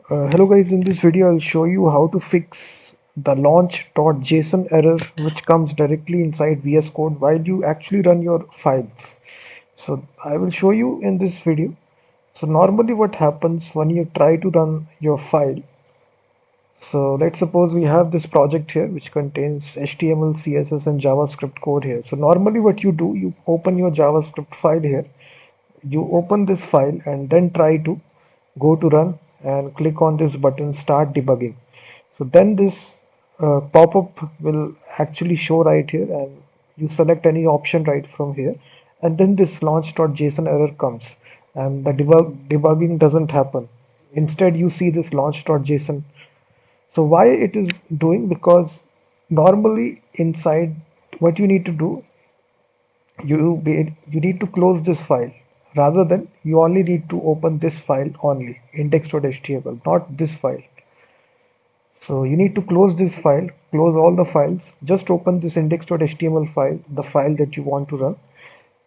Hello guys, in this video I'll show you how to fix the launch.json error which comes directly inside VS Code while you actually run your files. So I will show you in this video. So normally what happens when you try to run your file. So let's suppose we have this project here which contains HTML, CSS and JavaScript code here. So normally what you do, you open your JavaScript file here, you open this file and then try to go to run and click on this button start debugging. So then this pop-up will actually show right here, and you select any option right from here, and then this launch.json error comes and the debugging doesn't happen. Instead you see this launch.json. So why it is doing? Because normally inside what you need to do, you need to close this file, rather than you only need to open this file only, index.html, not this file. So you need to close this file, close all the files, just open this index.html file, the file that you want to run,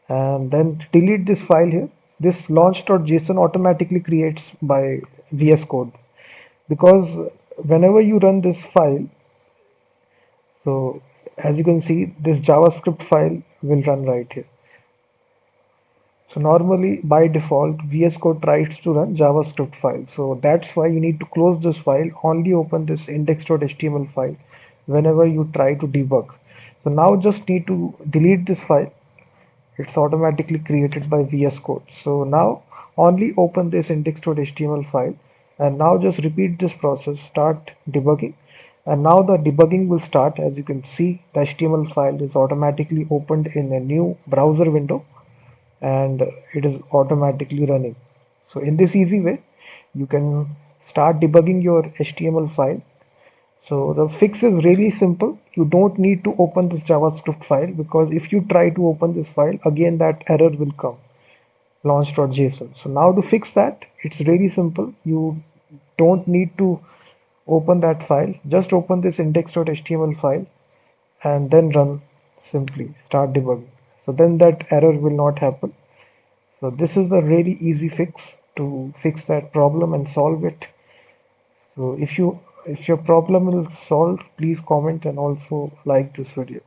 and then delete this file here. This launch.json automatically creates by VS Code, because whenever you run this file, so as you can see, this JavaScript file will run right here. So normally by default VS Code tries to run JavaScript file. So that's why you need to close this file, only open this index.html file whenever you try to debug. So now just need to delete this file. It's automatically created by VS Code. So now only open this index.html file and now just repeat this process, start debugging. And now the debugging will start. As you can see, the HTML file is automatically opened in a new browser window and it is automatically running. So in this easy way, you can start debugging your HTML file. So the fix is really simple. You don't need to open this JavaScript file, because if you try to open this file again, that error will come, launch.json. So now to fix that, it's really simple. You don't need to open that file. Just open this index.html file and then run, simply start debugging. So then that error will not happen. So this is a really easy fix to fix that problem and solve it. So if your problem is solved, please comment and also like this video.